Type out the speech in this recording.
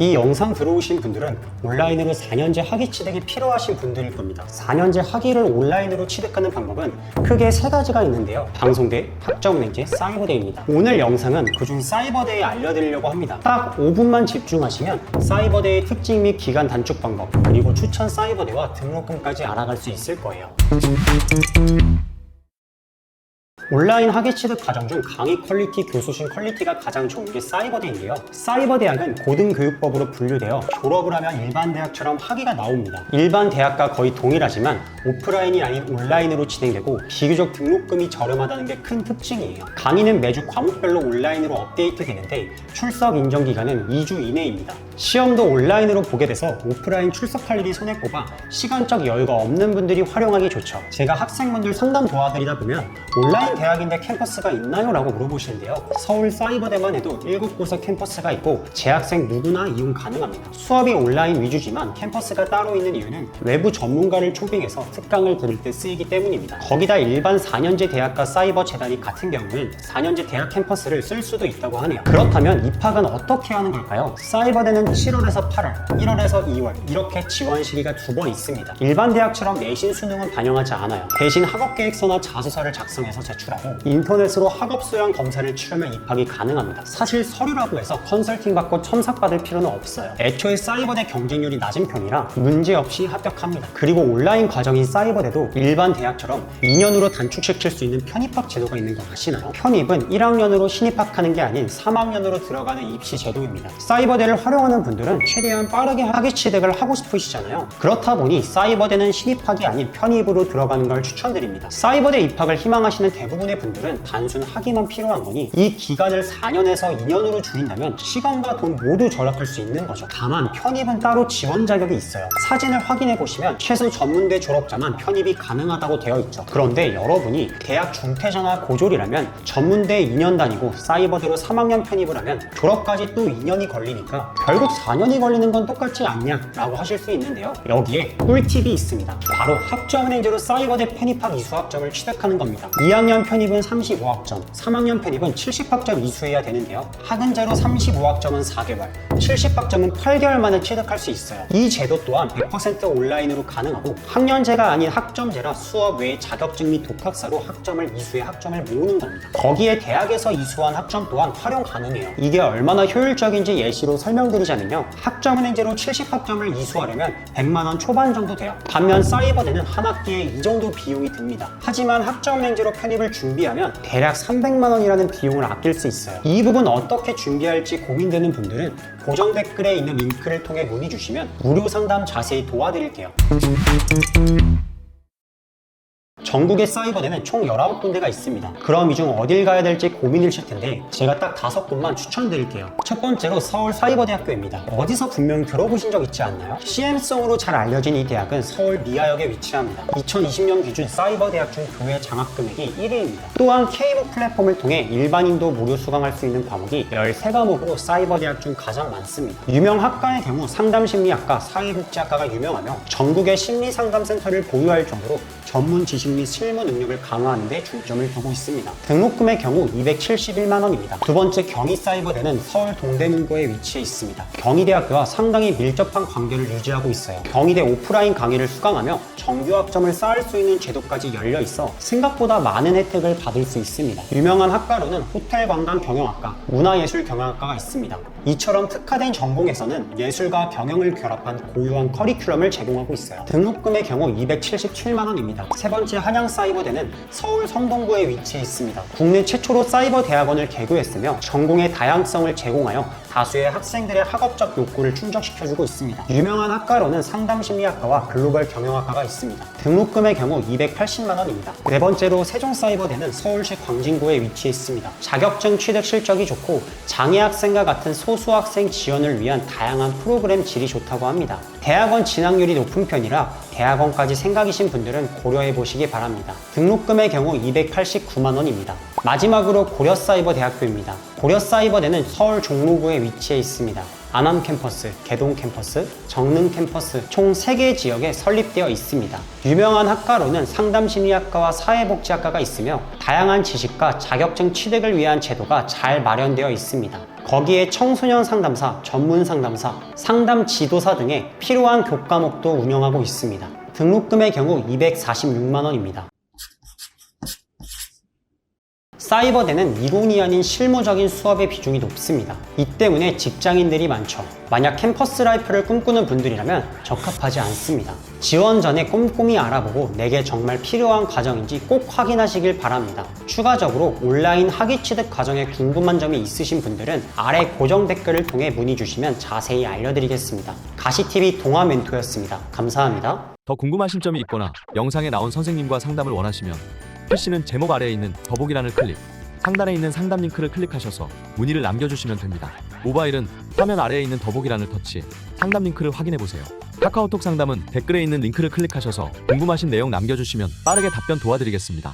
이 영상 들어오신 분들은 온라인으로 4년제 학위 취득이 필요하신 분들일 겁니다. 4년제 학위를 온라인으로 취득하는 방법은 크게 3가지가 있는데요. 방송대, 학점은행제, 사이버대입니다. 오늘 영상은 그중 사이버대에 알려드리려고 합니다. 딱 5분만 집중하시면 사이버대의 특징 및 기간 단축 방법, 그리고 추천 사이버대와 등록금까지 알아갈 수 있을 거예요. 온라인 학위 취득 과정 중 강의 퀄리티, 교수진 퀄리티가 가장 좋은 게 사이버대인데요. 사이버대학은 고등교육법으로 분류되어 졸업을 하면 일반 대학처럼 학위가 나옵니다. 일반 대학과 거의 동일하지만 오프라인이 아닌 온라인으로 진행되고 비교적 등록금이 저렴하다는 게 큰 특징이에요. 강의는 매주 과목별로 온라인으로 업데이트 되는데 출석 인정 기간은 2주 이내입니다. 시험도 온라인으로 보게 돼서 오프라인 출석할 일이 손에 꼽아 시간적 여유가 없는 분들이 활용하기 좋죠. 제가 학생분들 상담 도와드리다 보면 온라인 대학인데 캠퍼스가 있나요? 라고 물어보시는데요. 서울 사이버대만 해도 7곳의 캠퍼스가 있고 재학생 누구나 이용 가능합니다. 수업이 온라인 위주지만 캠퍼스가 따로 있는 이유는 외부 전문가를 초빙해서 특강을 들을 때 쓰이기 때문입니다. 거기다 일반 4년제 대학과 사이버 재단이 같은 경우는 4년제 대학 캠퍼스를 쓸 수도 있다고 하네요. 그렇다면 입학은 어떻게 하는 걸까요? 사이버대는 7월에서 8월, 1월에서 2월 이렇게 지원 시기가 2번 있습니다. 일반 대학처럼 내신 수능은 반영하지 않아요. 대신 학업계획서나 자소서를 작성해서 제출하고 인터넷으로 학업 수양 검사를 치르면 입학이 가능합니다. 사실 서류라고 해서 컨설팅 받고 첨삭받을 필요는 없어요. 애초에 사이버대 경쟁률이 낮은 편이라 문제없이 합격합니다. 그리고 온라인 과정인 사이버대도 일반 대학처럼 2년으로 단축시킬 수 있는 편입학 제도가 있는 거 아시나요? 편입은 1학년으로 신입학하는 게 아닌 3학년으로 들어가는 입시 제도입니다. 사이버대를 활용하는 분들은 최대한 빠르게 학위 취득을 하고 싶으시잖아요. 그렇다 보니 사이버대는 신입학이 아닌 편입으로 들어가는 걸 추천드립니다. 사이버대 입학을 희망하시는 대부분의 분들은 단순 학위만 필요한 거니 이 기간을 4년에서 2년으로 줄인다면 시간과 돈 모두 절약할 수 있는 거죠. 다만 편입은 따로 지원 자격이 있어요. 사진을 확인해 보시면 최소 전문대 졸업자만 편입이 가능하다고 되어 있죠. 그런데 여러분이 대학 중퇴자나 고졸이라면 전문대 2년 다니고 사이버대로 3학년 편입을 하면 졸업까지 또 2년이 걸리니까 결국 4년이 걸리는 건 똑같지 않냐? 라고 하실 수 있는데요. 여기에 꿀팁이 있습니다. 바로 학점은행제로 사이버대 편입학 이수학점을 취득하는 겁니다. 2학년 편입은 35학점, 3학년 편입은 70학점 이수해야 되는데요. 학은제로 35학점은 4개월, 70학점은 8개월 만에 취득할 수 있어요. 이 제도 또한 100% 온라인으로 가능하고 학년제가 아닌 학점제라 수업 외에 자격증 및 독학사로 학점을 이수해 학점을 모으는 겁니다. 거기에 대학에서 이수한 학점 또한 활용 가능해요. 이게 얼마나 효율적인지 예시로 설명드리자면요. 학점은행제로 70학점을 이수하려면 100만원 초반 정도 돼요. 반면 사이버대는 한 학기에 이 정도 비용이 듭니다. 하지만 학점은행제로 편입을 준비하면 대략 300만원이라는 비용을 아낄 수 있어요. 이 부분 어떻게 준비할지 고민되는 분들은 고정 댓글에 있는 링크를 통해 문의 주시면 무료 상담 자세히 도와드릴게요. 전국의 사이버대는 총 19군데가 있습니다. 그럼 이 중 어딜 가야 될지 고민이실 텐데 제가 딱 5군만 추천드릴게요. 첫 번째로 서울 사이버대학교입니다. 어디서 분명 들어보신 적 있지 않나요? CM성으로 잘 알려진 이 대학은 서울 미아역에 위치합니다. 2020년 기준 사이버대학 중 교내 장학 금액이 1위입니다. 또한 K북 플랫폼을 통해 일반인도 무료 수강할 수 있는 과목이 13과목으로 사이버대학 중 가장 많습니다. 유명 학과의 경우 상담심리학과, 사회복지학과가 유명하며 전국의 심리상담센터를 보유할 정도로 전문 지식 및 실무 능력을 강화하는 데 중점을 두고 있습니다. 등록금의 경우 271만원입니다. 두 번째 경희사이버대는 서울 동대문구에 위치해 있습니다. 경희대학교와 상당히 밀접한 관계를 유지하고 있어요. 경희대 오프라인 강의를 수강하며 정규학점을 쌓을 수 있는 제도까지 열려 있어 생각보다 많은 혜택을 받을 수 있습니다. 유명한 학과로는 호텔관광경영학과, 문화예술경영학과가 있습니다. 이처럼 특화된 전공에서는 예술과 경영을 결합한 고유한 커리큘럼을 제공하고 있어요. 등록금의 경우 277만원입니다. 세 번째 한양사이버대는 서울 성동구에 위치해 있습니다. 국내 최초로 사이버 대학원을 개교했으며 전공의 다양성을 제공하여 다수의 학생들의 학업적 욕구를 충족시켜주고 있습니다. 유명한 학과로는 상담심리학과와 글로벌 경영학과가 있습니다. 등록금의 경우 280만원입니다. 네 번째로 세종사이버대는 서울시 광진구에 위치해 있습니다. 자격증 취득 실적이 좋고 장애학생과 같은 소수학생 지원을 위한 다양한 프로그램 질이 좋다고 합니다. 대학원 진학률이 높은 편이라 대학원까지 생각이신 분들은 고려해 보시기 바랍니다. 등록금의 경우 289만원입니다. 마지막으로 고려사이버대학교입니다. 고려사이버대는 서울 종로구에 위치해 있습니다. 안암 캠퍼스, 개동 캠퍼스, 정릉 캠퍼스 총 3개 지역에 설립되어 있습니다. 유명한 학과로는 상담심리학과와 사회복지학과가 있으며 다양한 지식과 자격증 취득을 위한 제도가 잘 마련되어 있습니다. 거기에 청소년 상담사, 전문 상담사, 상담 지도사 등의 필요한 교과목도 운영하고 있습니다. 등록금의 경우 246만 원입니다. 사이버대는 이론이 아닌 실무적인 수업의 비중이 높습니다. 이 때문에 직장인들이 많죠. 만약 캠퍼스 라이프를 꿈꾸는 분들이라면 적합하지 않습니다. 지원 전에 꼼꼼히 알아보고 내게 정말 필요한 과정인지 꼭 확인하시길 바랍니다. 추가적으로 온라인 학위 취득 과정에 궁금한 점이 있으신 분들은 아래 고정 댓글을 통해 문의 주시면 자세히 알려드리겠습니다. 가시TV 동아 멘토였습니다. 감사합니다. 더 궁금하신 점이 있거나 영상에 나온 선생님과 상담을 원하시면 PC는 제목 아래에 있는 더보기란을 클릭, 상단에 있는 상담 링크를 클릭하셔서 문의를 남겨주시면 됩니다. 모바일은 화면 아래에 있는 더보기란을 터치, 상담 링크를 확인해보세요. 카카오톡 상담은 댓글에 있는 링크를 클릭하셔서 궁금하신 내용 남겨주시면 빠르게 답변 도와드리겠습니다.